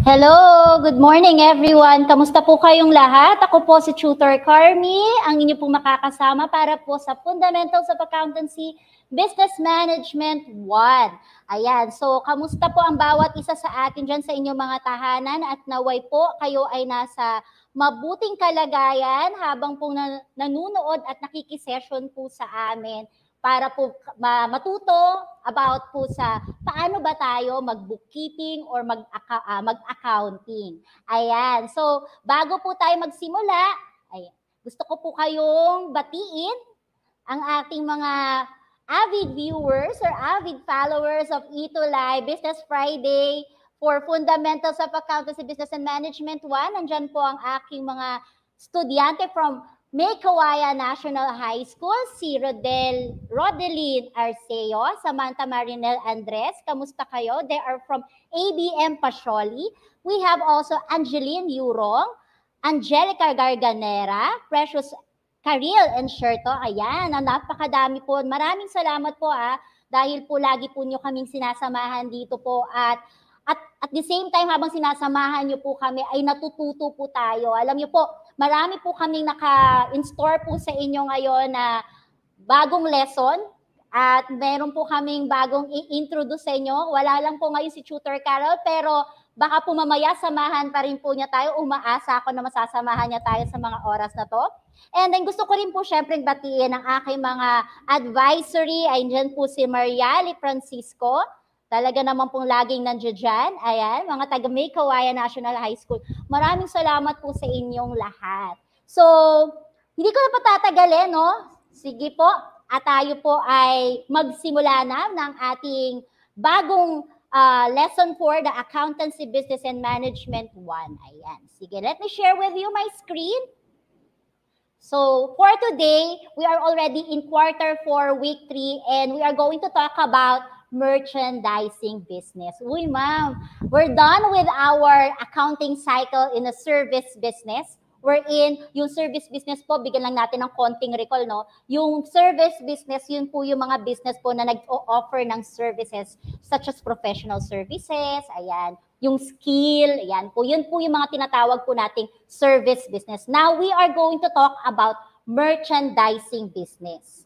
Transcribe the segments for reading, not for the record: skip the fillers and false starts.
Hello! Good morning everyone! Kamusta po kayong lahat? Ako po si Tutor Carmi, ang inyo pong makakasama para po sa Fundamentals of Accountancy Business Management 1. Ayan, so kamusta po ang bawat isa sa atin dyan sa inyong mga tahanan at naway po kayo ay nasa mabuting kalagayan habang po nanunood at nakikisession po sa amin para po matuto about po sa paano ba tayo mag-bookkeeping or mag-accounting. Ayan. So, bago po tayo magsimula, gusto ko po kayong batiin ang ating mga avid viewers or avid followers of Ito Live Business Friday for Fundamentals of Accountancy Business and Management 1. Nandyan po ang aking mga estudyante from May Kawayan National High School, si Rodeline Arceo, Samantha Marinel Andres. Kamusta kayo? They are from ABM Pasioli. We have also Angeline Yurong, Angelica Garganera, Precious Karil Enxerto. Ayan, napakadami po. Maraming salamat po dahil po lagi po nyo kaming sinasamahan dito po at the same time habang sinasamahan nyo po kami ay natututo po tayo. Alam nyo po, marami po kaming naka-install po sa inyo ngayon na bagong lesson at meron po kaming bagong i-introduce sa inyo. Wala lang po ngayon si Tutor Carol pero baka po mamaya samahan pa rin po niya tayo. Umaasa ako na masasamahan niya tayo sa mga oras na to. And then gusto ko rin po syempre batiin ang aking mga advisory. Ayun po si Mariali Francisco. Talaga naman pong laging nandiyan dyan. Ayan, mga taga May Kawayan National High School. Maraming salamat po sa inyong lahat. So, hindi ko na patatagalin, no? Sige po, at tayo po ay magsimula na ng ating bagong lesson for the Accountancy Business and Management 1. Ayan, sige, let me share with you my screen. So, for today, we are already in quarter 4, week 3, and we are going to talk about merchandising business. Uy, ma'am, we're done with our accounting cycle in a service business. Wherein, yung service business po, bigyan lang natin ng konting recall, no? Yung service business, yun po yung mga business po na nag-offer ng services such as professional services, ayan, yung skill, ayan po, yun po yung mga tinatawag po nating service business. Now, we are going to talk about merchandising business.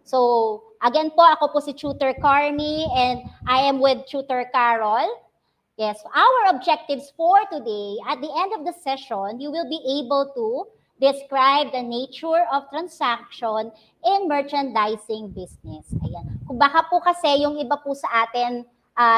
So, again po, ako po si Tutor Carmi and I am with Tutor Carol. Yes, our objectives for today, at the end of the session, you will be able to describe the nature of transaction in merchandising business. Ayan. Kung baka po kasi yung iba po sa atin,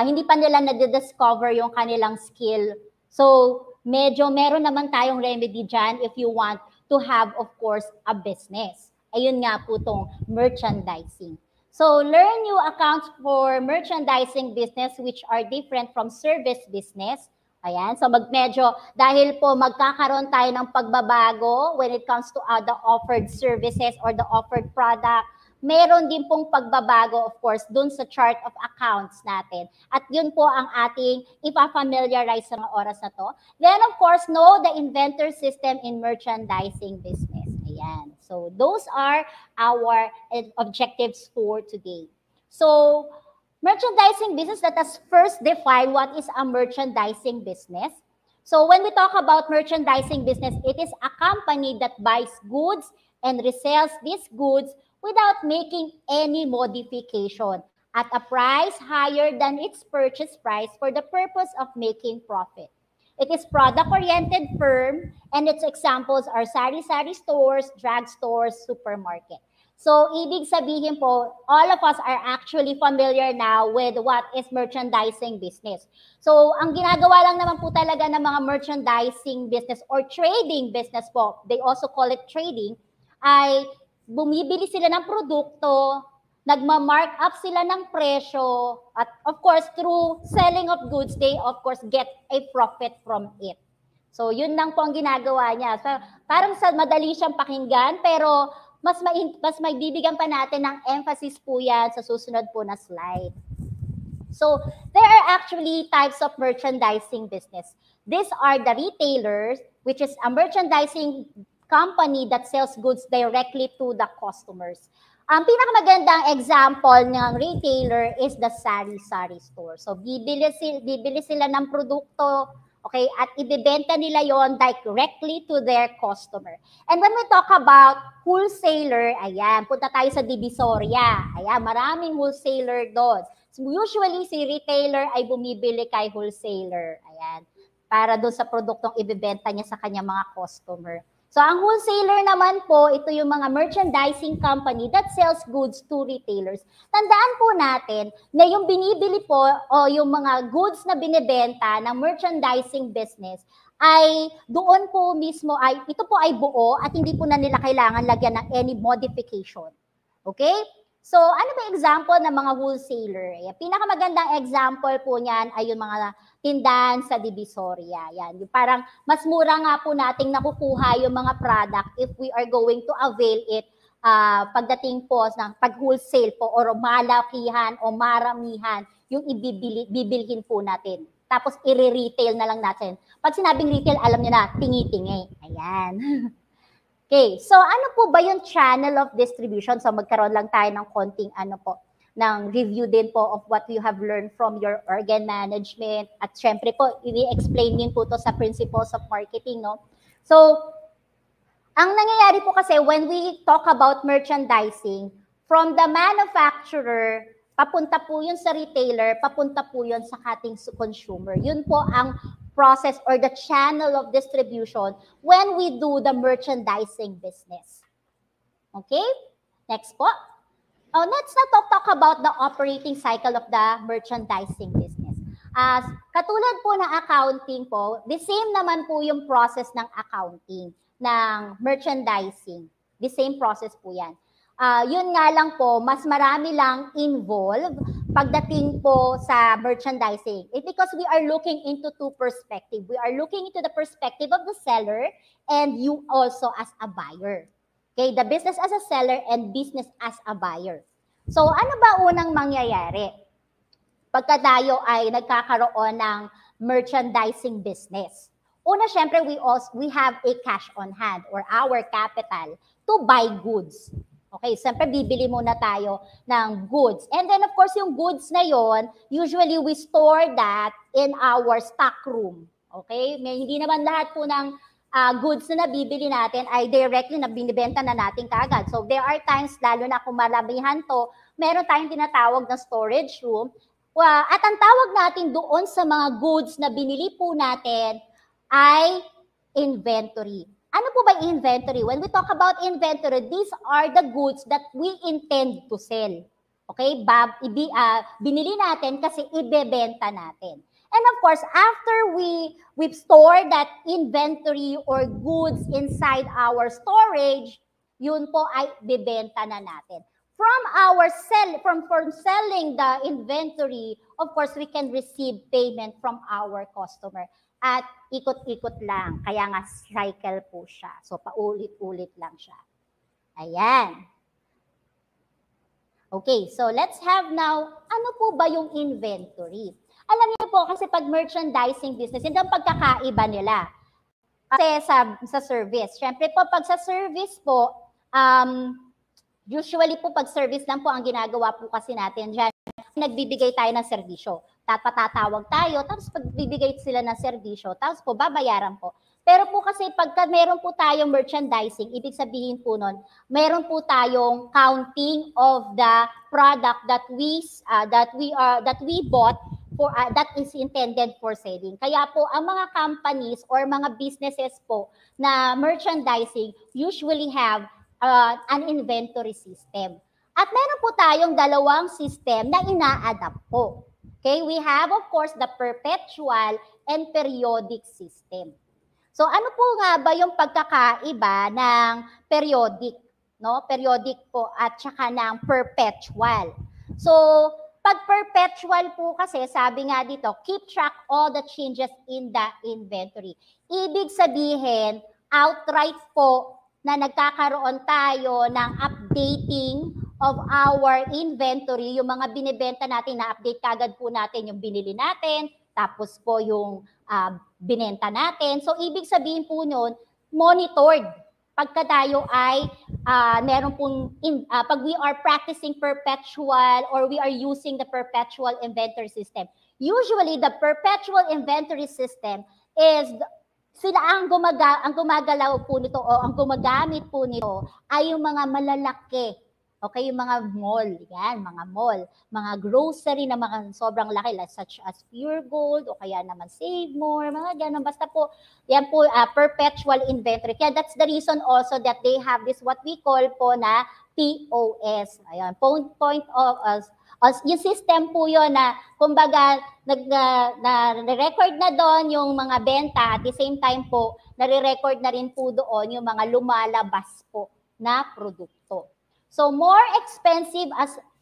hindi pa nila na-discover yung kanilang skill. So, medyo meron naman tayong remedy dyan if you want to have, of course, a business. Ayun nga po itong merchandising. So, learn new accounts for merchandising business which are different from service business. Ayan, so medyo dahil po magkakaroon tayo ng pagbabago when it comes to the offered services or the offered product, meron din pong pagbabago, of course, dun sa chart of accounts natin. At yun po ang ating ipafamiliarize sa mga oras na to. Then, of course, know the inventor system in merchandising business. Ayan. So, those are our objectives for today. So, merchandising business, let us first define what is a merchandising business. So, when we talk about merchandising business, it is a company that buys goods and resells these goods without making any modification at a price higher than its purchase price for the purpose of making profit. It is product-oriented firm, and its examples are sari-sari stores, drugstores, supermarket. So, ibig sabihin po, all of us are actually familiar now with what is merchandising business. So, ang ginagawa lang naman po talaga ng mga merchandising business or trading business po, they also call it trading, ay bumibili sila ng produkto, nagma-mark up sila ng presyo, at of course, through selling of goods, they of course get a profit from it. So, yun lang po ang ginagawa niya. So, parang madali siyang pakinggan, pero mas may bibigyan pa natin ng emphasis po yan sa susunod po na slide. So, there are actually types of merchandising business. These are the retailers, which is a merchandising company that sells goods directly to the customers. Ang pinakamagandang example ng retailer is the sari-sari store. So, bibili sila ng produkto Okay, at ibebenta nila yon directly to their customer. And when we talk about wholesaler, ayan, punta tayo sa Divisoria. Ayan, maraming wholesaler doon. So usually, si retailer ay bumibili kay wholesaler. Ayan, para doon sa produktong ibebenta niya sa kanyang mga customer. So, ang wholesaler naman po, ito yung mga merchandising company that sells goods to retailers. Tandaan po natin na yung binibili po o yung mga goods na binibenta ng merchandising business ay doon po mismo ay ito po ay buo at hindi po na nila kailangan lagyan ng any modification. Okay? So, ano ba example ng mga wholesaler? Pinakamagandang example po niyan ay yung mga tindahan sa Divisoria. Yan. Yung parang mas mura nga po nating nakukuha yung mga product if we are going to avail it pagdating po ng pag-wholesale po or malakihan o maramihan yung bibilhin po natin. Tapos i-retail na lang natin. Pag sinabing retail, alam niyo na, tingi-tingi. Ayan. Okay, so ano po ba yung channel of distribution? So magkaroon lang tayo ng konting ng review din po of what you have learned from your organ management. At syempre po, i-explain din po to sa principles of marketing, no? So, ang nangyayari po kasi when we talk about merchandising, from the manufacturer, papunta po yun sa retailer, papunta po yun sa ating consumer. Yun po ang process or the channel of distribution when we do the merchandising business. Okay? Next po. Let's now talk about the operating cycle of the merchandising business. As katulad po ng accounting po, the same naman po yung process ng accounting, ng merchandising. The same process po yan. Yun nga lang po, mas marami lang involved pagdating po sa merchandising. It's because we are looking into two perspectives. We are looking into the perspective of the seller and you also as a buyer. Okay, the business as a seller and business as a buyer. So, ano ba unang mangyayari pagka tayo ay nagkakaroon ng merchandising business? Una, syempre, we have a cash on hand or our capital to buy goods. Okay, siyempre bibili muna tayo ng goods. And then of course, yung goods na yon, usually we store that in our stock room. Okay, hindi naman lahat po ng goods na nabibili natin ay directly na binibenta na natin kaagad. So there are times, lalo na kung maramihan to, meron tayong tinatawag na storage room. At ang tawag natin doon sa mga goods na binili po natin ay inventory. Ano po ba inventory? When we talk about inventory, these are the goods that we intend to sell. Okay? Binili natin kasi ibebenta natin. And of course, after we've stored that inventory or goods inside our storage, yun po ay bibenta na natin. From selling the inventory, of course, we can receive payment from our customer. At ikot-ikot lang. Kaya nga cycle po siya. So, paulit-ulit lang siya. Ayan. Okay, so let's have now, ano po ba yung inventory? Alam niyo po, kasi pag merchandising business, hindi ang pagkakaiba nila. Kasi sa service. Siyempre po, pag sa service po, usually po pag service lang po ang ginagawa po kasi natin dyan, nagbibigay tayo ng serbisyo. Patatawag tayo, tapos pagbibigay sila ng serbisyo, tapos po babayaran po. Pero po kasi pagka meron po tayong merchandising, ibig sabihin po nun, meron po tayong counting of the product that we bought for that is intended for selling. Kaya po ang mga companies or mga businesses po na merchandising usually have an inventory system. At meron po tayong dalawang system na ina-adapt po. Okay, we have of course the perpetual and periodic system. So ano po nga ba yung pagkakaiba ng periodic, no? Periodic po at saka ng perpetual. So pag perpetual po kasi, sabi nga dito, keep track all the changes in the inventory. Ibig sabihin, outright po na nagkakaroon tayo ng updating of our inventory, yung mga binibenta natin, na-update kagad po natin yung binili natin, tapos po yung binenta natin. So, ibig sabihin po nun, monitored. Pagka tayo ay meron pong, pag we are practicing perpetual or we are using the perpetual inventory system. Usually, the perpetual inventory system is sila ang gumagalaw po nito o ang gumagamit po nito ay yung mga malalaki. Okay, yung mga mall, yan, mga mall, mga grocery na mga sobrang laki, such as Pure Gold o kaya naman Save More, mga ganun. Basta po, yan po, perpetual inventory. Kaya that's the reason also that they have this what we call po na POS. Ayan, point of yung system po yun na kumbaga nare-record na doon yung mga benta at the same time po nare-record na rin po doon yung mga lumalabas po na produkto. So more expensive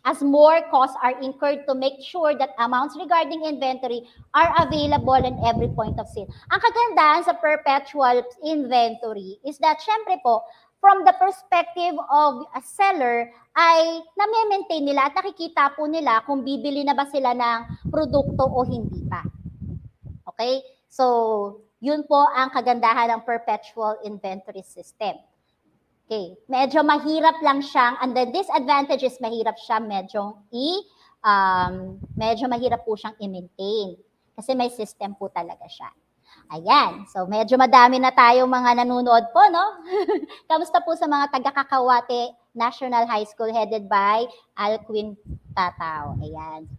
as more costs are incurred to make sure that amounts regarding inventory are available in every point of sale. Ang kagandahan sa perpetual inventory is that syempre po, from the perspective of a seller, ay na-maintain nila at nakikita po nila kung bibili na ba sila ng produkto o hindi pa. Okay? So, yun po ang kagandahan ng perpetual inventory system. Okay, medyo mahirap lang siyang, and the disadvantage is mahirap siya medyo mahirap po siyang i-maintain kasi may system po talaga siya. Ayan, so medyo madami na tayong mga nanonood po, no? Kamusta po sa mga taga-Cacahuate National High School headed by Alquin Tatao? Ayan,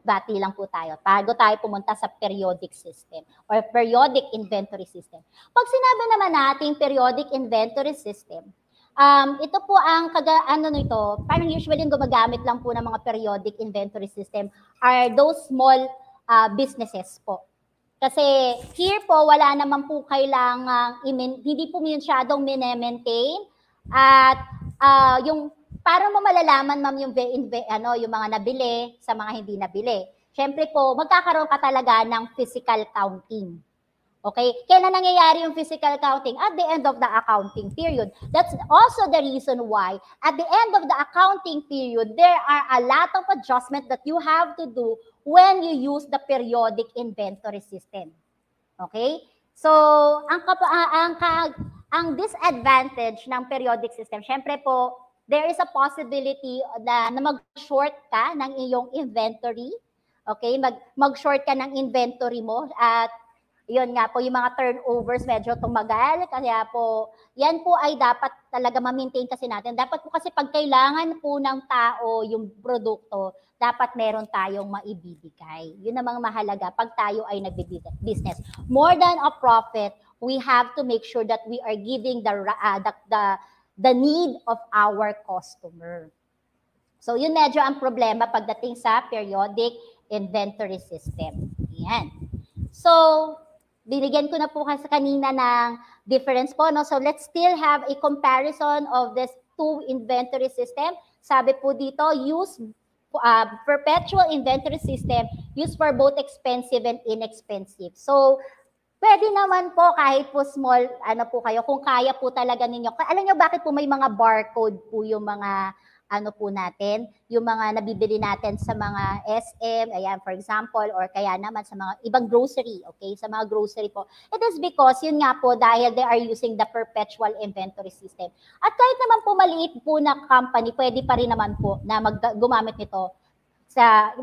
bati lang po tayo. Bago tayo pumunta sa periodic system or periodic inventory system. Pag sinabi naman nating periodic inventory system, ito po ang parang usually yung gumagamit lang po ng mga periodic inventory system are those small businesses po. Kasi here po, wala naman po kailangang, hindi po masyadong mine-maintain at yung parang mo malalaman ma'am yung mga nabili sa mga hindi nabili. Siyempre po, magkakaroon ka talaga ng physical counting. Okay? Kailan nangyayari yung physical counting? At the end of the accounting period. That's also the reason why at the end of the accounting period, there are a lot of adjustments that you have to do when you use the periodic inventory system. Okay? So, ang disadvantage ng periodic system, syempre po, there is a possibility na mag-short ka ng iyong inventory. Okay? Mag-short ka ng inventory mo at yun nga po, yung mga turnovers medyo tumagal. Kaya po, yan po ay dapat talaga ma-maintain kasi natin. Dapat po kasi pag kailangan po ng tao yung produkto, dapat meron tayong maibibigay. Yun namang mahalaga pag tayo ay nag-business. More than a profit, we have to make sure that we are giving the need of our customer. So yun medyo ang problema pagdating sa periodic inventory system. Yan. So, binigyan ko na po kasi kanina ng difference po, no? So let's still have a comparison of this two inventory system. Sabi po dito, use perpetual inventory system used for both expensive and inexpensive. So pwede naman po kahit po small, po kayo, kung kaya po talaga ninyo. Alam nyo bakit po may mga barcode po yung mga po natin, yung mga nabibili natin sa mga SM, ayan, for example, or kaya naman sa mga ibang grocery, okay, sa mga grocery po. It is because, yun nga po, dahil they are using the perpetual inventory system. At kahit naman po maliit po na company, pwede pa rin naman po na gumamit nito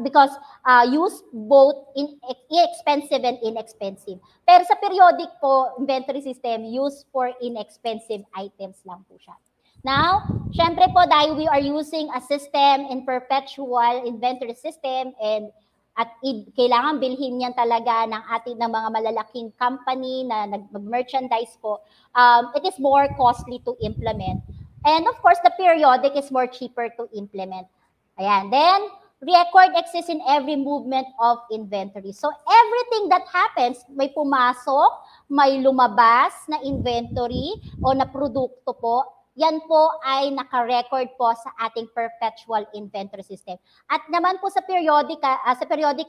because use both inexpensive and inexpensive. Pero sa periodic po, inventory system, use for inexpensive items lang po siya. Now, syempre po dahil we are using a system in perpetual inventory system at kailangan bilhin yan talaga ng mga malalaking company na nag-merchandise po, it is more costly to implement. And of course, the periodic is more cheaper to implement. Ayan. Then, record exists in every movement of inventory. So, everything that happens, may pumasok, may lumabas na inventory o na produkto po, yan po ay naka-record po sa ating perpetual inventory system. At naman po sa periodic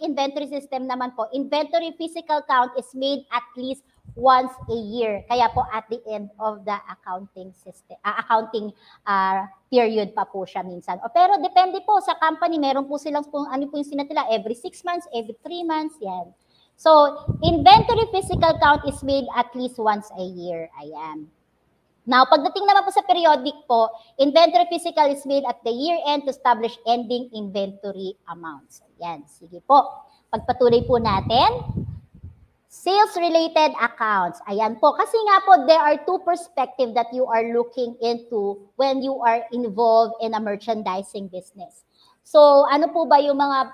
inventory system naman po, inventory physical count is made at least once a year. Kaya po at the end of the accounting system, period pa po siya minsan. Pero depende po sa company, meron po silang ano po yung sinatila, every 6 months, every 3 months, yan. So, inventory physical count is made at least once a year. Ayan. Now, pagdating naman po sa periodic po, inventory physical is made at the year end to establish ending inventory amounts. Yan, sige po. Pagpatuloy po natin. Sales-related accounts. Ayan po. Kasi nga po, there are two perspectives that you are looking into when you are involved in a merchandising business. So, ano po ba yung mga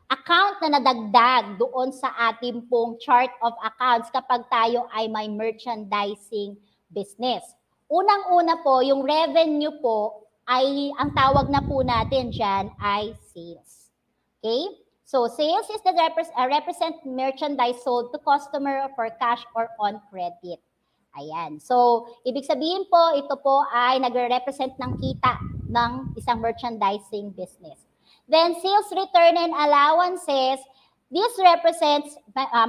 account na nadagdag doon sa ating pong chart of accounts kapag tayo ay may merchandising business? Unang-una po, yung revenue po ay, ang tawag na po natin dyan ay sales. Okay? So, sales is the represent merchandise sold to customer for cash or on credit. Ayan. So, ibig sabihin po, ito po ay nagre-represent ng kita ng isang merchandising business. Then, sales return and allowances, this represents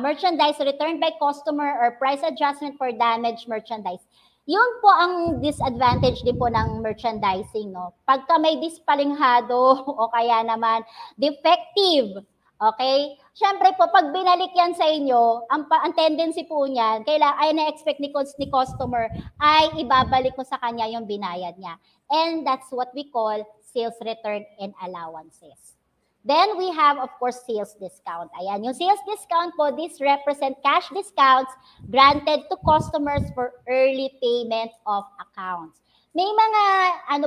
merchandise returned by customer or price adjustment for damaged merchandise. Yun po ang disadvantage din po ng merchandising, no? Pagka may dispalinghado o kaya naman defective, okay? Siyempre po, pag binalik yan sa inyo, ang tendency po niyan, ay na-expect ni customer, ay ibabalik mo sa kanya yung binayad niya. And that's what we call sales return and allowances. Then we have, of course, sales discount. Ayan, yung sales discount po, this represent cash discounts granted to customers for early payment of accounts. May mga,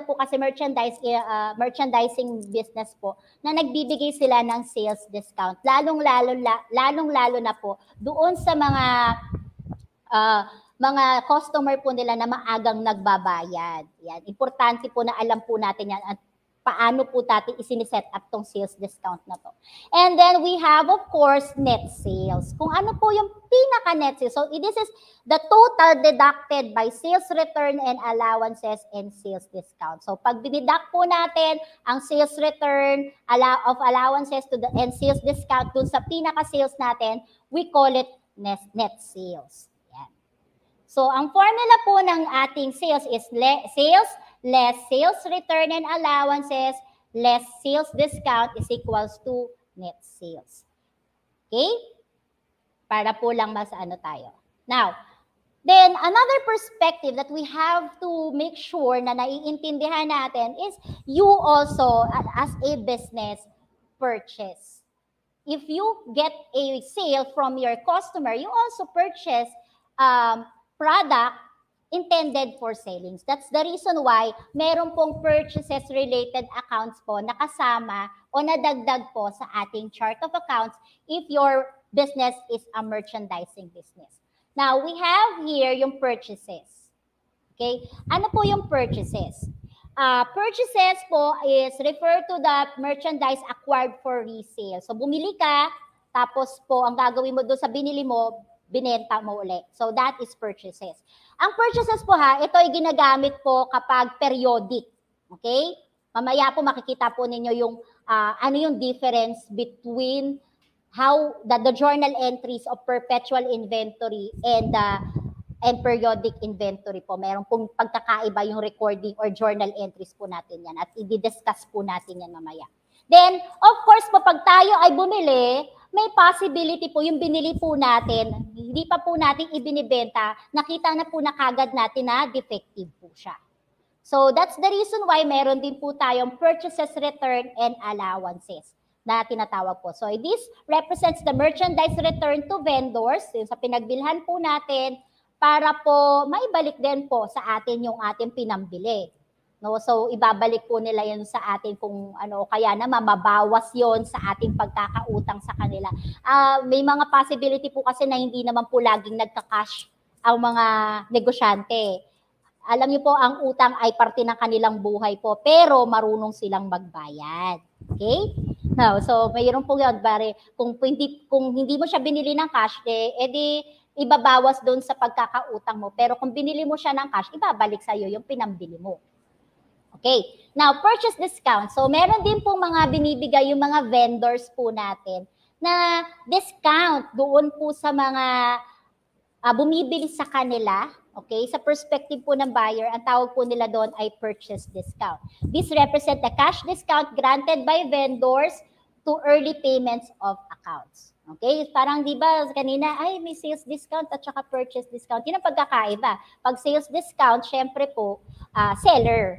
po kasi merchandising business po na nagbibigay sila ng sales discount. Lalong-lalo na po doon sa mga customer po nila na maagang nagbabayad. Yan, importante po na alam po natin yan at paano po natin isiniset up tong sales discount na to. And then we have, of course, net sales. Kung ano po yung pinaka-net sales. So this is the total deducted by sales return and allowances and sales discount. So pag diniduct po natin ang sales return of allowances and sales discount dun sa pinaka-sales natin, we call it net sales. Yan. So ang formula po ng ating sales is sales less sales return and allowances, less sales discount is equals to net sales. Okay? Para po lang tayo. Now, then another perspective that we have to make sure na naiintindihan natin is you also, as a business, purchase. If you get a sale from your customer, you also purchase product intended for sellings. That's the reason why meron pong purchases related accounts po nakasama o nadagdag po sa ating chart of accounts if your business is a merchandising business. Now, we have here yung purchases. Okay? Ano po yung purchases? Purchases po is refer to the merchandise acquired for resale. So, bumili ka, tapos po ang gagawin mo doon sa binili mo, binenta mo ulit. So, that is purchases. Ang purchases po ito ay ginagamit po kapag periodic. Okay? Mamaya po makikita po ninyo yung ano yung difference between how the journal entries of perpetual inventory and periodic inventory po. Meron pong pagkakaiba yung recording or journal entries po natin yan at i-discuss po natin yan mamaya. Then, of course po, pag tayo ay bumili, may possibility po yung binili po natin, hindi pa po natin ibinibenta, nakita na po na kagad natin na defective po siya. So that's the reason why meron din po tayong purchases return and allowances na tinatawag po. So this represents the merchandise return to vendors, yung sa pinagbilhan po natin, para po maibalik din po sa atin yung ating pinambili. No, so ibabalik po nila 'yon sa atin kung ano, kaya naman mabawas 'yon sa ating pagkakautang sa kanila. May mga possibility po kasi na hindi naman po laging nagka-cash ang mga negosyante. Alam niyo po, ang utang ay parte ng kanilang buhay po, pero marunong silang magbayad. Okay? No, so mayroon po 'yon, bare kung hindi mo siya binili ng cash, edi ibabawas doon sa pagkakautang mo. Pero kung binili mo siya ng cash, ibabalik sa iyo yung pinambili mo. Okay. Now, purchase discount. So, meron din po mga binibigay yung mga vendors po natin na discount doon po sa mga bumibili sa kanila. Okay. Sa perspective po ng buyer, ang tawag po nila doon ay purchase discount. This represent the cash discount granted by vendors to early payments of accounts. Okay, parang 'di ba kanina ay may sales discount at saka purchase discount. Yun ang pagkakaiba. Pag sales discount, syempre po seller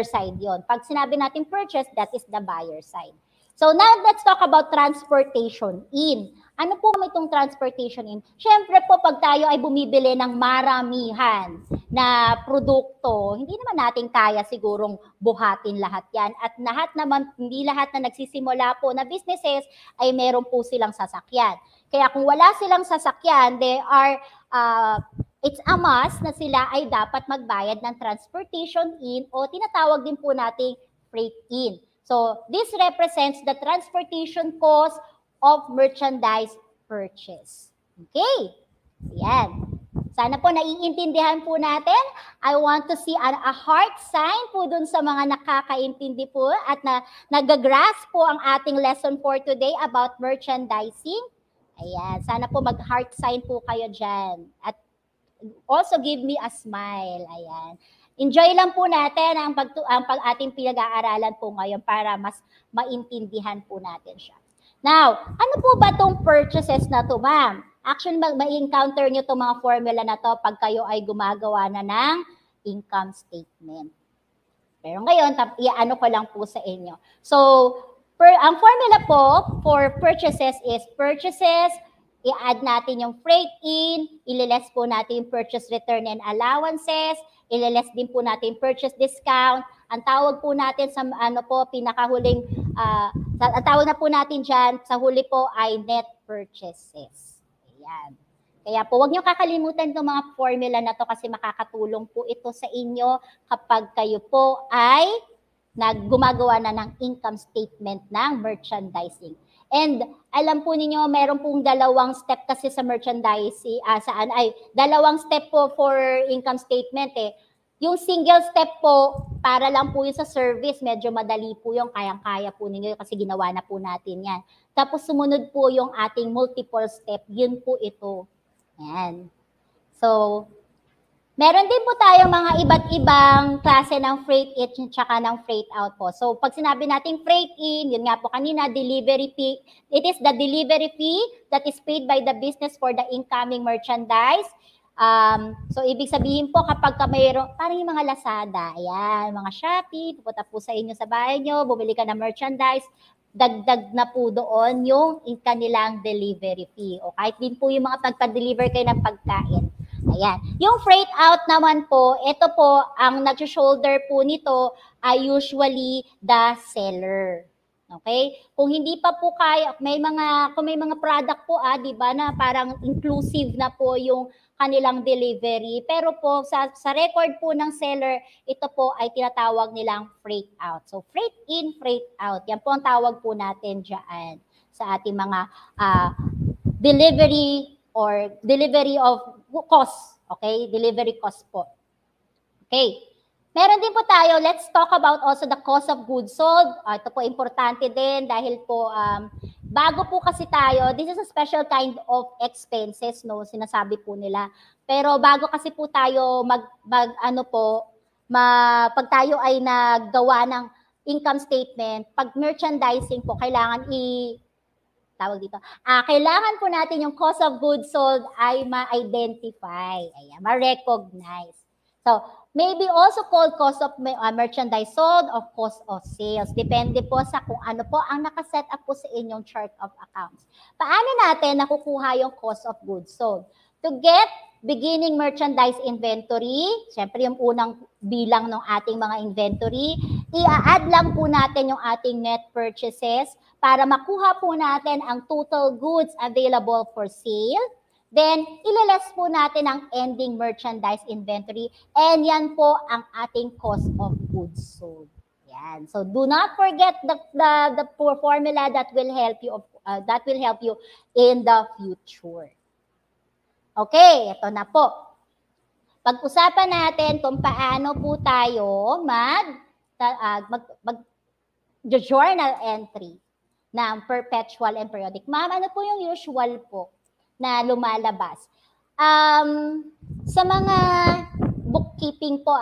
side 'yon. Pag sinabi natin purchase, that is the buyer side. So now let's talk about transportation in. Ano po itong transportation in? Siyempre po, pag tayo ay bumibili ng maramihan na produkto, hindi naman natin kaya sigurong buhatin lahat yan. At hindi lahat na nagsisimula po na businesses ay meron po silang sasakyan. Kaya kung wala silang sasakyan, it's a must na sila ay dapat magbayad ng transportation in o tinatawag din po nating freight in. So, this represents the transportation cost of merchandise purchase. Okay? Yan. Sana po naiintindihan po natin. I want to see a heart sign po dun sa mga nakakaintindi po at nag-grasp po ang ating lesson for today about merchandising. Ayan. Sana po mag-heart sign po kayo dyan. At also give me a smile. Ayan. Enjoy lang po natin ang ating pinag-aaralan po ngayon para mas maintindihan po natin siya. Now, ano po ba itong purchases na to, ma'am? Actually, ma-encounter nyo itong mga formula na to pag kayo ay gumagawa na ng income statement. Pero ngayon, iano ko lang po sa inyo. So, ang formula po for purchases is purchases, i-add natin yung freight in, ililess po natin yung purchase return and allowances, ililess din po natin purchase discount. Ang tawag po natin sa pinakahuling, ang tawag na po natin dyan sa huli po ay net purchases. Ayan. Kaya po, huwag niyo kakalimutan itong mga formula na to kasi makakatulong po ito sa inyo kapag kayo po ay gumagawa na ng income statement ng merchandising. And alam po ninyo, meron pong dalawang step kasi sa merchandising, dalawang step po for income statement eh. Yung single step po, para lang po yung sa service, medyo madali po yung kayang-kaya po ninyo kasi ginawa na po natin yan. Tapos sumunod po yung ating multiple step, yun po ito. Yan. So, meron din po tayong mga iba't ibang klase ng freight in at ng freight out po. So, pag sinabi natin freight in, yun nga po kanina, delivery fee. It is the delivery fee that is paid by the business for the incoming merchandise. So, ibig sabihin po kapag mayroon, parang yung mga Lazada, ayan, mga Shopee, pupunta po sa inyo sa bahay nyo, bumili ka ng merchandise, dagdag na po doon yung kanilang delivery fee. O kahit din po yung mga pagpa-deliver kayo ng pagkain. Ayan. Yung freight out naman po, ito po, ang nag-shoulder po nito ay usually the seller. Okay? Kung hindi pa po kaya, kung may mga product po, di ba, na parang inclusive na po yung kanilang delivery. Pero po, sa record po ng seller, ito po ay tinatawag nilang freight out. So, freight in, freight out. Yan po ang tawag po natin dyan sa ating mga delivery or delivery of cost. Okay? Delivery cost po. Okay. Meron din po tayo, let's talk about also the cost of goods sold. Ito po importante din dahil po bago po kasi tayo, this is a special kind of expenses, no, sinasabi po nila. Pero bago kasi po tayo pag tayo ay naggawa ng income statement, pag merchandising po, kailangan kailangan po natin yung cost of goods sold ay ma-identify, ma-recognize. So, maybe also called cost of merchandise sold or cost of sales. Depende po sa kung ano po ang nakaset up po sa inyong chart of accounts. Paano natin nakukuha yung cost of goods sold? To get beginning merchandise inventory, syempre yung unang bilang ng ating mga inventory, i-add lang po natin yung ating net purchases para makuha po natin ang total goods available for sale. Then, ililess po natin ang ending merchandise inventory and yan po ang ating cost of goods sold. Yan. So, do not forget the formula that will help you in the future. Okay, ito na po. Pag-usapan natin kung paano po tayo mag-journal entry ng perpetual and periodic. Ma'am, ano po yung usual po na lumalabas? Sa mga bookkeeping po,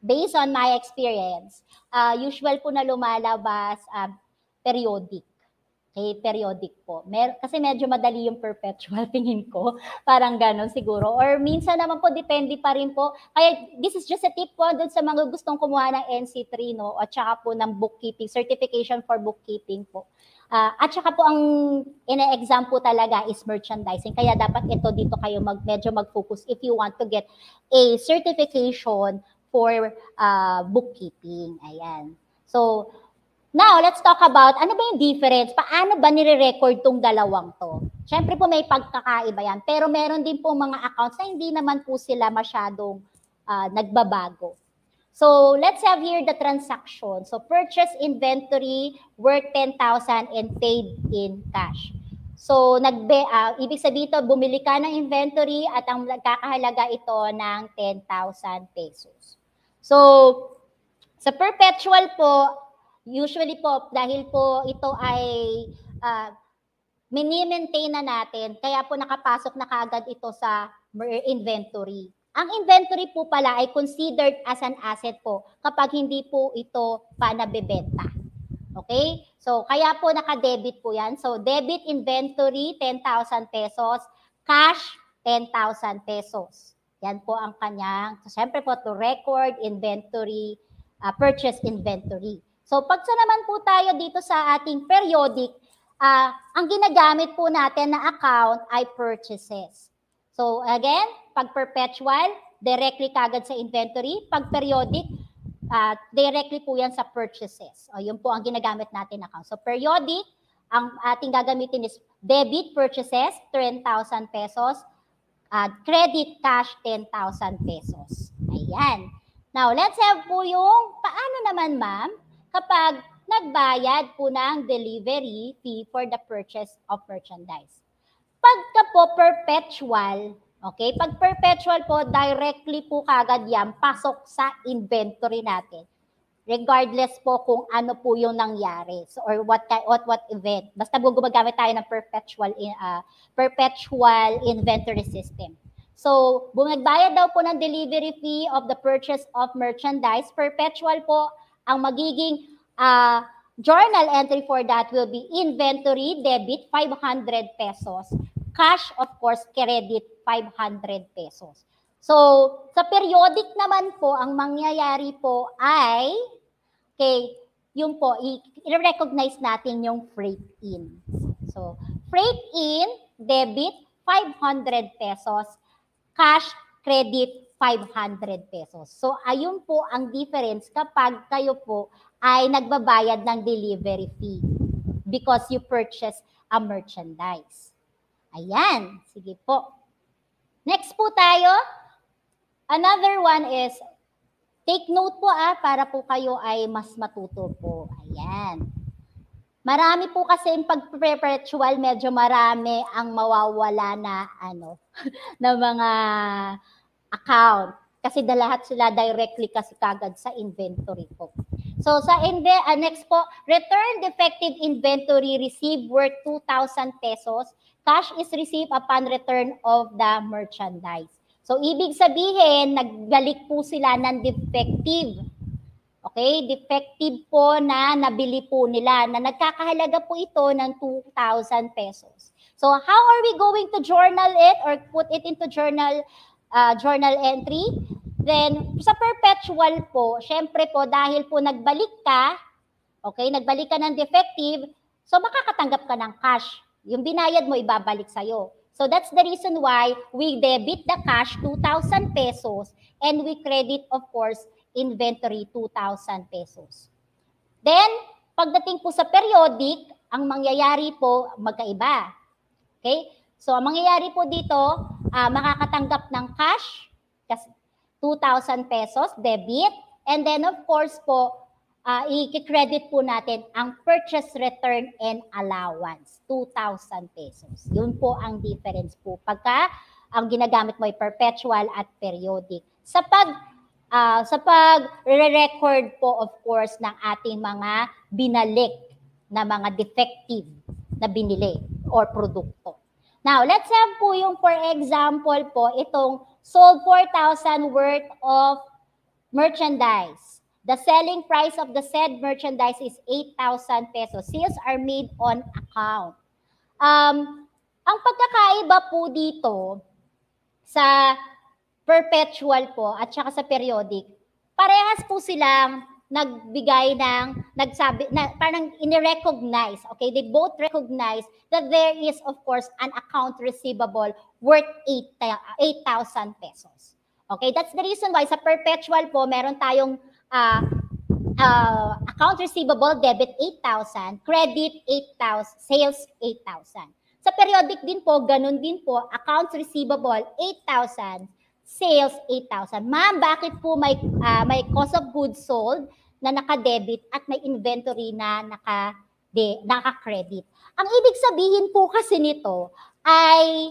based on my experience, usual po na lumalabas periodic. Okay, periodic po. Kasi medyo madali yung perpetual, tingin ko. Parang ganon siguro. Or minsan naman po, depende pa rin po. Kaya this is just a tip po dun sa mga gustong kumuha ng NC3, no? At saka po ng bookkeeping, certification for bookkeeping po. At saka po ang ina-exam po talaga is merchandising. Kaya dapat ito dito kayo medyo mag-focus if you want to get a certification for bookkeeping. Ayan. So, now, let's talk about ano ba yung difference? Paano ba nire-record tong dalawang to? Siyempre po may pagkakaiba yan. Pero meron din po mga accounts na hindi naman po sila masyadong nagbabago. So, let's have here the transaction. So, purchase inventory worth 10,000 and paid in cash. So, ibig sabihin ito, bumili ka ng inventory at ang nagkakahalaga ito ng 10,000 pesos. So, sa perpetual po, usually po, dahil po ito ay mini-maintain na natin, kaya po nakapasok na kaagad ito sa inventory. Ang inventory po pala ay considered as an asset po kapag hindi po ito pa nabebenta. Okay? So, kaya po naka-debit po yan. So, debit inventory, 10,000 pesos. Cash, 10,000 pesos. Yan po ang kanyang, so, siyempre po to record inventory, purchase inventory. So, pag sa naman po tayo dito sa ating periodic, ang ginagamit po natin na account ay purchases. So, again, pag perpetual, directly kagad sa inventory. Pag periodic, directly po yan sa purchases. O, yun po ang ginagamit natin account. So, periodic, ang ating gagamitin is debit purchases, 10,000 pesos. Credit cash, 10,000 pesos. Ayan. Now, let's have po yung, paano naman ma'am, kapag nagbayad po ng delivery fee for the purchase of merchandise. Pagka po perpetual, okay, pag perpetual po, directly po kagad yan, pasok sa inventory natin. Regardless po kung ano po yung nangyari so, or what event. Basta gumagamit tayo ng perpetual inventory system. So, bumagbayad daw po ng delivery fee of the purchase of merchandise. Perpetual po, ang magiging journal entry for that will be inventory debit 500 pesos. Cash, of course, credit 500 pesos. So, sa periodic naman po, ang mangyayari po ay, okay, yun po, i-recognize natin yung freight in. So, freight in, debit, 500 pesos. Cash, credit, 500 pesos. So, ayun po ang difference kapag kayo po ay nagbabayad ng delivery fee because you purchase a merchandise. Ayan. Sige po. Next po tayo. Another one is, take note po para po kayo ay mas matuto po. Ayan. Marami po kasi yung pag-perpetual, medyo marami ang mawawala na na mga account. Kasi lahat sila directly kasi kagad sa inventory po. So sa next po, return defective inventory received worth 2,000 pesos. Cash is received upon return of the merchandise. So ibig sabihin, nagbalik po sila ng defective. Okay, defective po na nabili po nila na nagkakahalaga po ito ng 2,000 pesos. So how are we going to journal it or put it into journal entry? Then sa perpetual po, syempre po dahil po nagbalik ka, okay, nagbalik ka ng defective, so makakatanggap ka ng cash. Yung binayad mo ibabalik sa'yo. So that's the reason why we debit the cash 2,000 pesos and we credit, of course, inventory 2,000 pesos. Then, pagdating po sa periodic, ang mangyayari po magkaiba. Okay? So, ang mangyayari po dito, makakatanggap ng cash, 2,000 pesos, debit, and then of course po, i-credit po natin ang purchase return and allowance, 2,000 pesos. Yun po ang difference po pagka ang ginagamit mo ay perpetual at periodic. Sa pag-record po of course ng ating mga binalik na mga defective na binili or produkto. Now, let's have po yung for example po itong sold 4,000 worth of merchandise. The selling price of the said merchandise is 8,000 pesos. Sales are made on account. Ang pagkakaiba po dito sa perpetual po at saka sa periodic, parehas po silang nagbigay ng, nagsabi, na parang in-recognize, okay? They both recognize that there is, of course, an account receivable worth 8,000 pesos. Okay, that's the reason why sa perpetual po, meron tayong account receivable, debit 8,000, credit 8,000, sales 8,000. Sa periodic din po, ganun din po, accounts receivable 8,000, sales 8,000. Ma'am, bakit po may cost of goods sold na naka-debit at may inventory na naka-credit? Ang ibig sabihin po kasi nito ay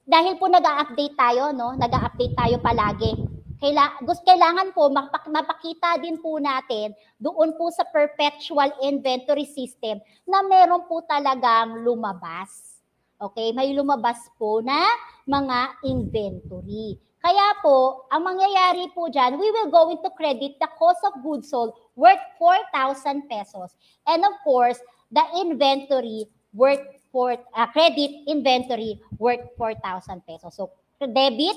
dahil po nag-a-update tayo, no? Nag-a-update tayo palagi. Kailangan po mapakita din po natin doon po sa perpetual inventory system na meron po talagang lumabas. Okay? May lumabas po na mga inventory. Kaya po, ang mangyayari po dyan, we will go into credit the cost of goods sold worth 4,000 pesos. And of course, the inventory worth credit inventory worth 4,000 pesos. So, debit,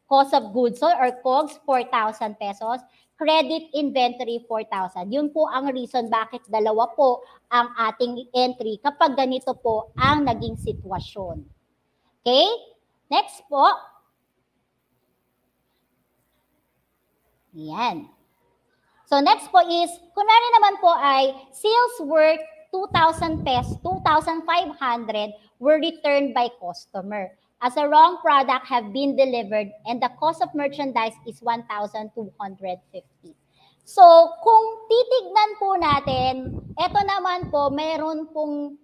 cost of goods sold or COGS, 4,000 pesos. Credit inventory, 4,000. Yun po ang reason bakit dalawa po ang ating entry kapag ganito po ang naging sitwasyon. Okay? Next po. Yan. So next po is, kunwari naman po ay sales worth 2,000 pesos, 2,500 were returned by customer as a wrong product have been delivered and the cost of merchandise is 1,250. So kung titignan po natin, eto naman po, meron pong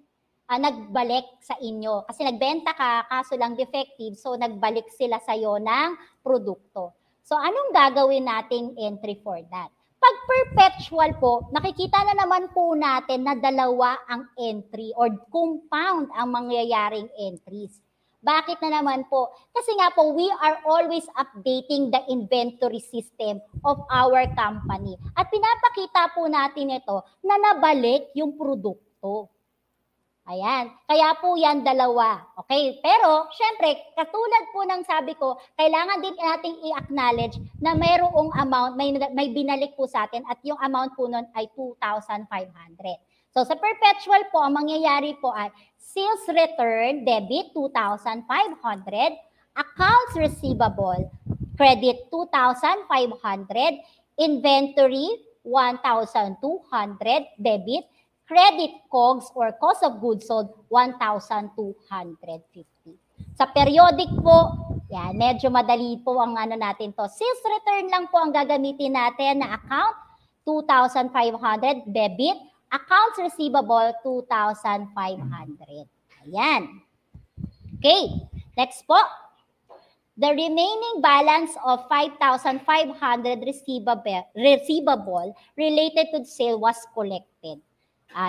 nagbalik sa inyo. Kasi nagbenta ka, kaso lang defective, so nagbalik sila sa'yo ng produkto. So anong gagawin nating entry for that? Pag perpetual po, nakikita na naman po natin na dalawa ang entry or compound ang mangyayaring entries. Bakit na naman po? Kasi nga po, we are always updating the inventory system of our company. At pinapakita po natin ito na nabalik yung produkto. Ayan. Kaya po yan dalawa. Okay? Pero, syempre, katulad po ng sabi ko, kailangan din nating i-acknowledge na mayroong amount, may binalik po sa atin at yung amount po nun ay 2,500. So, sa perpetual po, ang mangyayari po ay sales return, debit, 2,500. Accounts receivable, credit, 2,500. Inventory, 1,200, debit. Credit COGS or cost of goods sold, 1,250. Sa periodic po, yan, medyo madali po ang ano natin to. Sales return lang po ang gagamitin natin na account, 2,500, debit. Accounts receivable, 2,500. Ayan. Okay, next po. The remaining balance of 5,500 receivable related to sale was collected.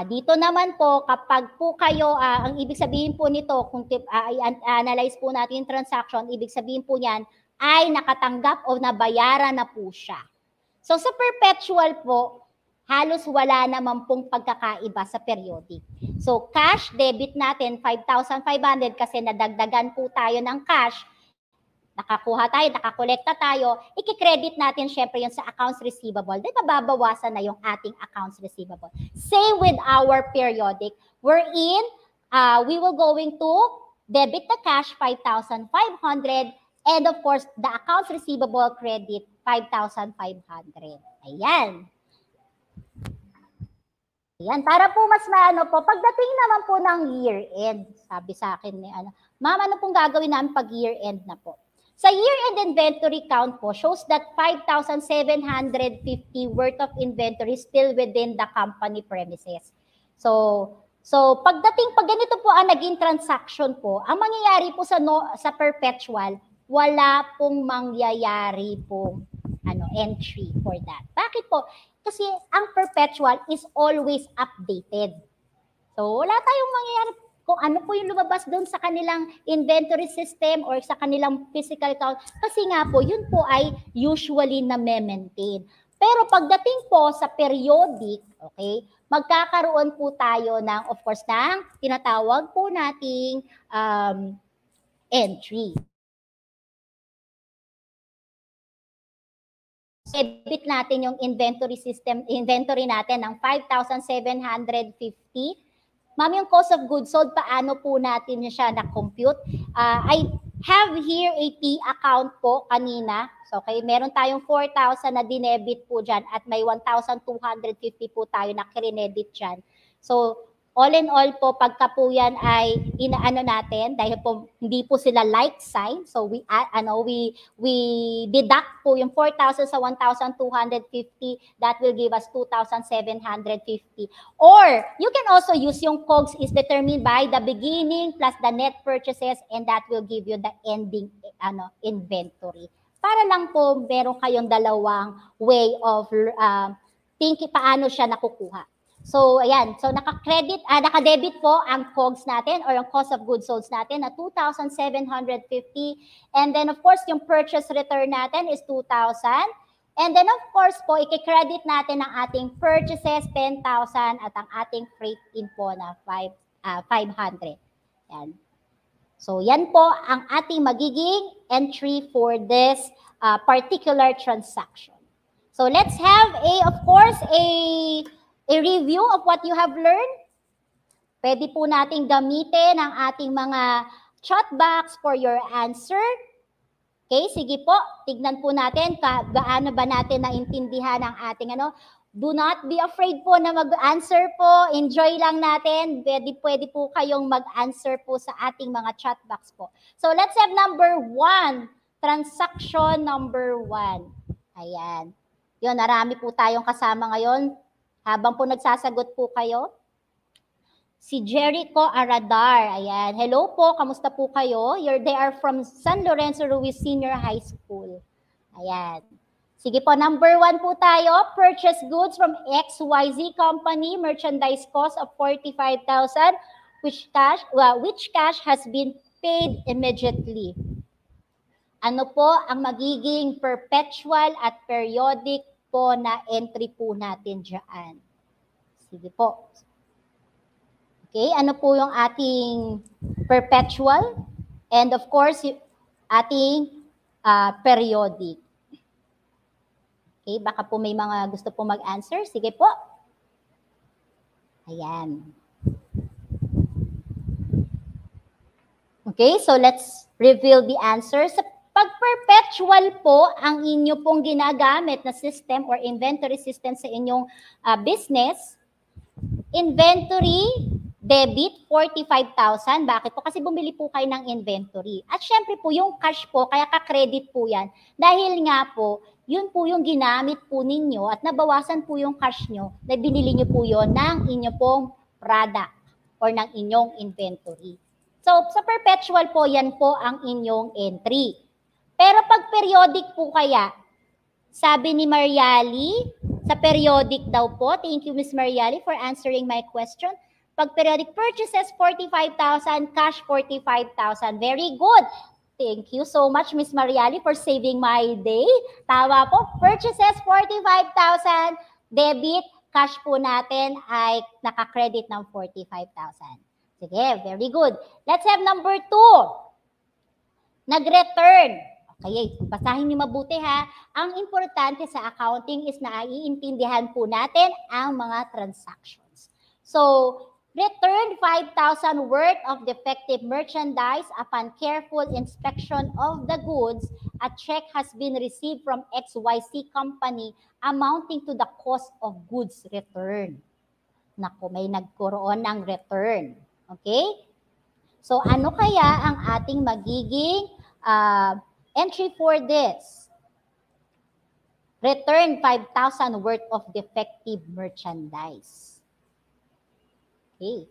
Dito naman po, kapag po kayo, ang ibig sabihin po nito, kung i-analyze po natin yung transaction, ibig sabihin po yan ay nakatanggap o nabayaran na po siya. So sa perpetual po, halos wala naman pong pagkakaiba sa periodic. So cash debit natin, 5,500 kasi nadagdagan po tayo ng cash, nakakuha tayo, nakakolekta tayo, i-credit natin syempre yung sa accounts receivable, then mababawasan na yung ating accounts receivable. Same with our periodic, wherein we will going to debit the cash 5,500 and of course, the accounts receivable credit 5,500. Ayan. Ayan, para po mas maano po, pagdating naman po ng year-end, sabi sa akin ni Ma'am, ano pong gagawin namin pag year-end na po? Sa year-end inventory count po shows that 5,750 worth of inventory still within the company premises. So pag ganito po ang naging transaction po, ang mangyayari po sa perpetual, wala pong mangyayari pong entry for that. Bakit po? Kasi ang perpetual is always updated. So wala tayong mangyayari kung ano po yung lumabas doon sa kanilang inventory system or sa kanilang physical count. Kasi nga po, yun po ay usually na-maintain. Pero pagdating po sa periodic, okay, magkakaroon po tayo ng, of course, ng tinatawag po nating entry. debit natin yung inventory natin ng 5,750. Ma'am, yung cost of goods sold, paano po natin siya na-compute? I have here a T account po kanina. So, okay, meron tayong 4,000 na dinebit po dyan at may 1,250 po tayo na credit dyan. So, all in all po, pagka po yan ay inaano natin, dahil po hindi po sila like sign, so we deduct po yung 4,000 sa 1,250, that will give us 2,750. Or, you can also use yung COGS is determined by the beginning plus the net purchases, and that will give you the ending inventory. Para lang po, meron kayong dalawang way of thinking paano siya nakukuha. So, ayan. So, naka-debit po ang COGS natin or ang cost of goods sold natin na 2,750. And then, of course, yung purchase return natin is 2,000. And then, of course po, i-credit natin ang ating purchases, 10,000, at ang ating freight in po na 500. Yan. So, yan po ang ating magiging entry for this particular transaction. So, let's have of course, a review of what you have learned. Pwede po nating gamitin ang ating mga chat box for your answer. Okay, sige po. Tignan po natin gaano ba natin naintindihan ang ating Do not be afraid po na mag-answer po. Enjoy lang natin. Pwede po kayong mag-answer po sa ating mga chat box po. So let's have number 1. Transaction number 1. Ayan. Yun, narami po tayong kasama ngayon. Habang po nagsasagot po kayo, si Jericho Aradar. Ayan. Hello po, kamusta po kayo? They are from San Lorenzo Ruiz Senior High School. Ayan. Sige po, number 1 po tayo. Purchase goods from XYZ Company, merchandise cost of 45,000, which cash has been paid immediately. Ano po ang magiging perpetual at periodic po na entry po natin dyan. Sige po. Okay, ano po yung ating perpetual? And of course, ating periodic. Okay, baka po may mga gusto po mag-answer. Sige po. Ayan. Okay, so let's reveal the answers. Pag perpetual po ang inyo pong ginagamit na system or inventory system sa inyong business, inventory debit 45,000. Bakit po? Kasi bumili po kayo ng inventory. At syempre po yung cash po, kaya ka-credit po yan. Dahil nga po, yun po yung ginamit po ninyo at nabawasan po yung cash nyo na binili nyo po yun ng inyo pong product or ng inyong inventory. So sa perpetual po, yan po ang inyong entry. Pero pag periodic po kaya, sabi ni Mariali, sa periodic daw po, thank you Ms. Mariali for answering my question. Pag periodic purchases, 45,000, cash 45,000. Very good. Thank you so much Ms. Mariali for saving my day. Tama po, purchases 45,000, debit, cash po natin ay naka-credit ng 45,000. Sige, very good. Let's have number 2. Nag-return. Okay, basahin niyo mabuti ha. Ang importante sa accounting is na iintindihan po natin ang mga transactions. So, return 5,000 worth of defective merchandise upon careful inspection of the goods. A check has been received from XYZ Company amounting to the cost of goods return. Naku, may nagkaroon ng return. Okay? So, ano kaya ang ating magiging entry for this? Return 5,000 worth of defective merchandise. Okay.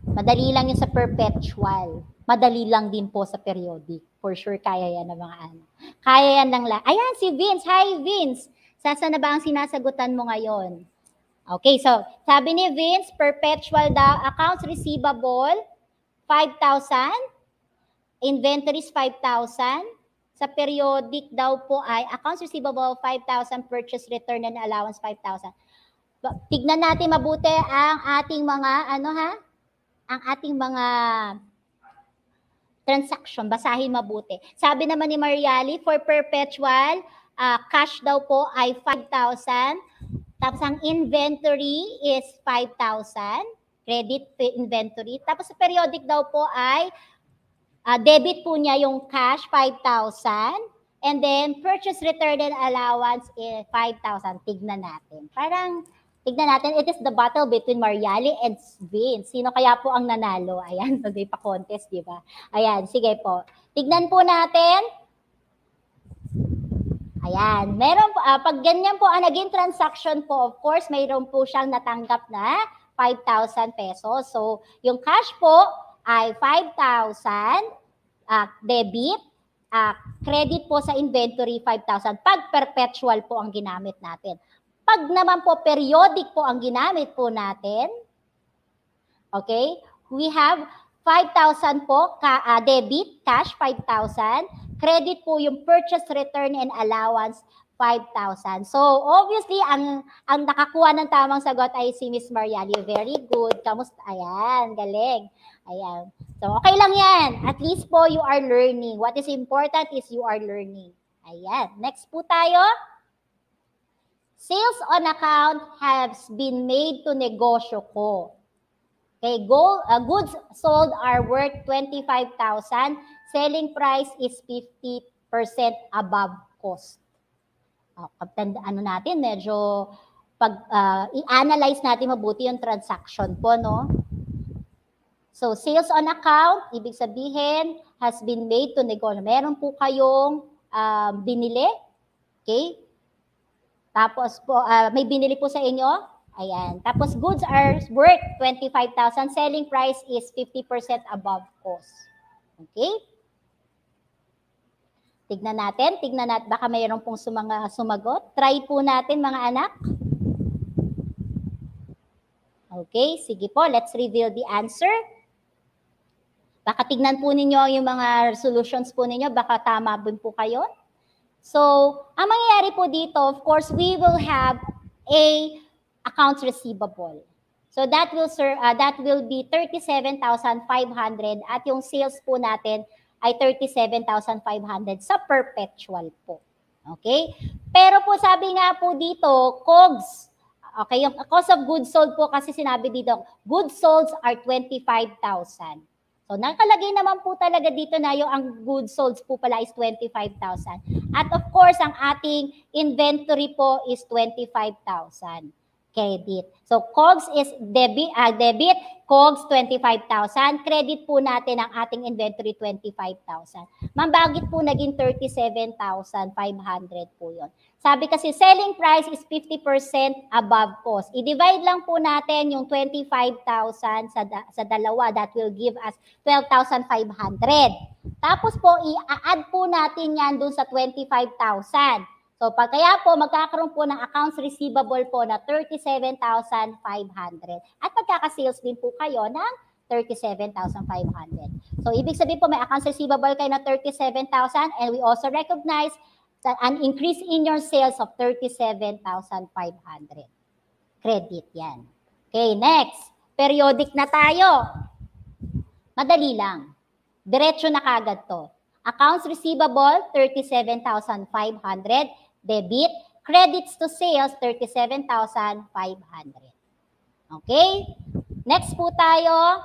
Madali lang yun sa perpetual. Madali lang din po sa periodic. For sure, kaya yan ng mga ano. Kaya yan ng lahat. Ayan, si Vince. Hi, Vince. Saan na ba ang sinasagutan mo ngayon? Okay, so sabi ni Vince, perpetual daw, accounts receivable, 5,000. Inventories, 5,000. Sa periodic daw po ay accounts receivable, 5,000. Purchase, return, and allowance, 5,000. Tignan natin mabuti ang ating mga, ang ating mga transaction. Basahin mabuti. Sabi naman ni Mariali, for perpetual, cash daw po ay 5,000. Tapos ang inventory is 5,000. Credit inventory. Tapos sa periodic daw po ay debit po niya yung cash, 5,000. And then purchase return and allowance is 5,000. Tignan natin. Tignan natin, it is the battle between Mariali and Vince. Sino kaya po ang nanalo? Ayan, may pa-contest, di ba? Ayan, sige po. Tignan po natin. Ayan, meron po, pag ganyan po ang naging transaction po, of course, mayroon po siyang natanggap na 5,000 pesos. So, yung cash po ay 5,000 debit, credit po sa inventory 5,000 pag perpetual po ang ginamit natin. Pag naman po periodic po ang ginamit po natin, okay, we have 5,000 po debit, cash 5,000, credit po yung purchase return and allowance 5,000. So obviously ang nakakuha ng tamang sagot ay si Miss Mariali. Very good. Kamusta? Ayan, galing. Ayan. So okay lang yan. At least po you are learning. What is important is you are learning. Ayan. Next po tayo. Sales on account has been made to negosyo ko. Okay, goods sold are worth 25,000. Selling price is 50% above cost. Ano natin, medyo pag i-analyze natin mabuti yung transaction po, no? So, sales on account, ibig sabihin, has been made to negosyo. Meron po kayong binili, okay? Tapos po, may binili po sa inyo. Ayan. Tapos goods are worth 25,000. Selling price is 50% above cost. Okay? Tignan natin. Baka mayroon pong sumagot. Try po natin mga anak. Okay, sige po. Let's reveal the answer. Baka tignan po ninyo yung mga solutions po ninyo. Baka tama din po kayo. So, ang mangyayari po dito, of course, we will have a accounts receivable. So that will be 37,500 at yung sales po natin ay 37,500 sa perpetual po. Okay? Pero po sabi nga po dito, COGS. Okay, yung cost of goods sold po kasi sinabi dito, goods sold are 25,000. So, nakalagay naman po talaga dito na yung ang goods sold po pala is 25,000. At of course, ang ating inventory po is 25,000 credit. So, COGS is debit, COGS 25,000. Credit po natin ang ating inventory 25,000. Ma'am, bakit po naging 37,500 po yun? Sabi kasi selling price is 50% above cost. I-divide lang po natin yung 25,000 sa dalawa. That will give us 12,500. Tapos po, i-add po natin yan dun sa 25,000. So, kaya po, magkakaroon po ng accounts receivable po na 37,500. At magkaka-sales din po kayo ng 37,500. So, ibig sabihin po, may accounts receivable kayo na 37,000 and we also recognize an increase in your sales of 37,500. Credit yan. Okay, next. Periodic na tayo. Madali lang. Diretso na kagad to. Accounts receivable, 37,500. Debit. Credits to sales, 37,500. Okay? Next po tayo.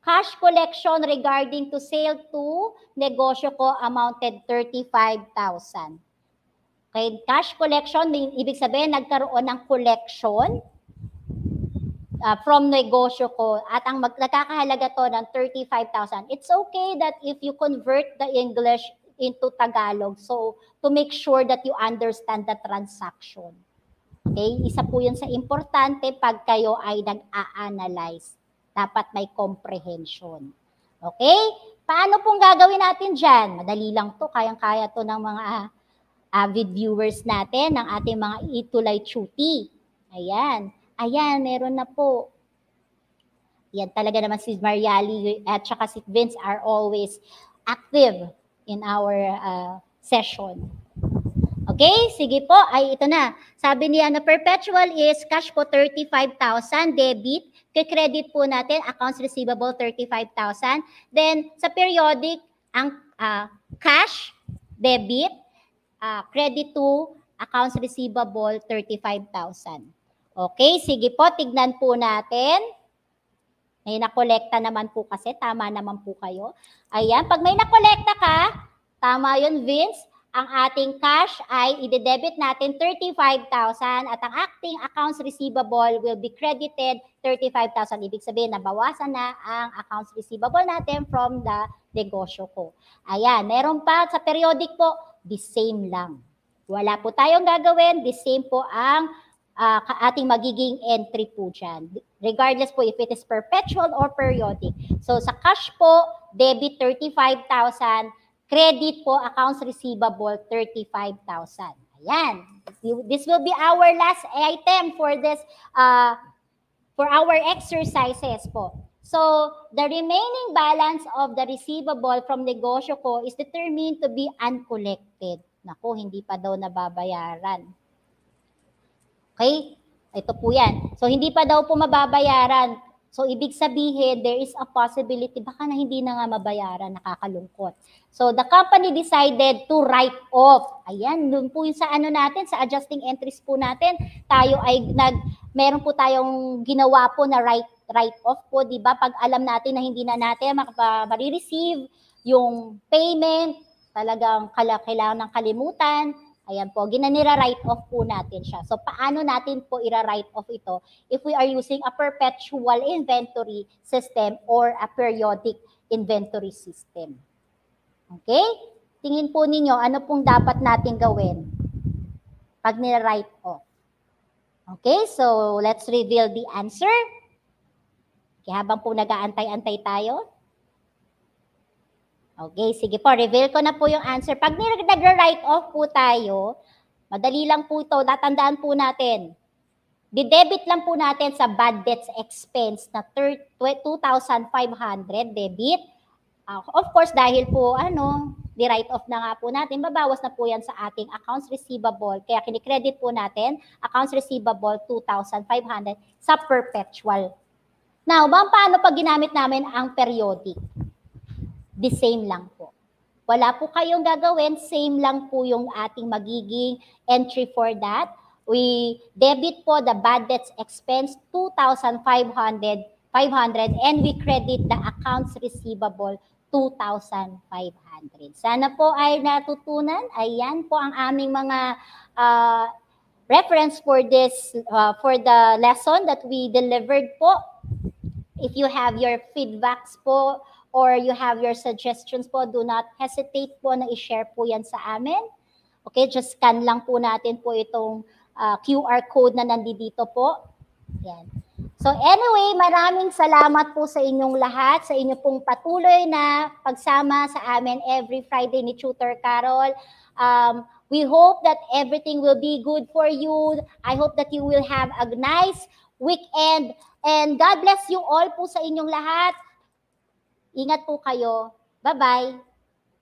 Cash collection regarding to sale to negosyo ko amounted 35,000. Okay, cash collection, ibig sabihin nagkaroon ng collection from negosyo ko at ang nagkakahalaga to ng 35,000. It's okay that if you convert the English into Tagalog, so to make sure that you understand the transaction. Okay, isa po yun sa importante pag kayo ay nag-a-analyze. Dapat may comprehension. Okay, paano pong gagawin natin dyan? Madali lang to, kayang-kaya to ng mga avid viewers natin, ng ating mga Itulay Chuti. Ayan. Ayan, meron na po. Yan talaga naman si Mariali at saka si Vince are always active in our session. Okay, sige po. Ay, ito na. Sabi niya na perpetual is cash po 35,000, debit. Credit po natin, accounts receivable 35,000. Then, sa periodic, ang cash, debit, credit to accounts receivable, 35,000. Okay, sige po, tignan po natin. May nakolekta naman po kasi, tama naman po kayo. Ayan, pag may nakolekta ka, tama yun, Vince, ang ating cash ay i-debit natin 35,000 at ang acting accounts receivable will be credited 35,000. Ibig sabihin, nabawasan na ang accounts receivable natin from the negosyo ko. Ayan, meron pa sa periodic po, the same lang. Wala po tayong gagawin, the same po ang ating magiging entry po dyan. Regardless po if it is perpetual or periodic. So sa cash po, debit 35,000, credit po accounts receivable 35,000. Ayan. This will be our last item for this for our exercises po. So the remaining balance of the receivable from negosyo ko is determined to be uncollected. Naku, hindi pa daw nababayaran. Okay? Ito po yan. So, hindi pa daw po mababayaran. So, ibig sabihin, there is a possibility, baka na hindi na nga mabayaran, nakakalungkot. So, the company decided to write off. Ayan, dun po yung sa ano natin, sa adjusting entries po natin, tayo ay meron po tayong ginawa po na write off po, di ba? Pag alam natin na hindi na natin marireceive yung payment, talagang kailangan ng kalimutan. Ayan po, ginanira-write off po natin siya. So, paano natin po ira-write off ito if we are using a perpetual inventory system or a periodic inventory system? Okay? Tingin po ninyo, ano pong dapat natin gawin pag nira-write off? Okay, so let's reveal the answer. Okay, habang po nag-aantay-antay tayo. Okay, sige po, reveal ko na po yung answer. Pag nag-write off po tayo, madali lang po ito, tatandaan po natin. Di-debit lang po natin sa bad debts expense na 2,500 debit. Of course, dahil po, di-write off na nga po natin, babawas na po yan sa ating accounts receivable. Kaya kinikredit po natin, accounts receivable 2,500 sa perpetual. Now, paano pag ginamit namin ang periodic? The same lang po. Wala po kayong gagawin, same lang po yung ating magiging entry for that. We debit po the bad debts expense 2,500 and we credit the accounts receivable 2,500. Sana po ay natutunan. Ayan po ang aming mga reference for this for the lesson that we delivered po. If you have your feedbacks po or you have your suggestions po, do not hesitate po na i-share po yan sa amin. Okay, just scan lang po natin po itong QR code na nandito po. Yan. So anyway, maraming salamat po sa inyong lahat, sa inyong pong patuloy na pagsama sa amin every Friday ni Tutor Carol. We hope that everything will be good for you. I hope that you will have a nice weekend. And God bless you all po sa inyong lahat. Ingat po kayo. Bye-bye.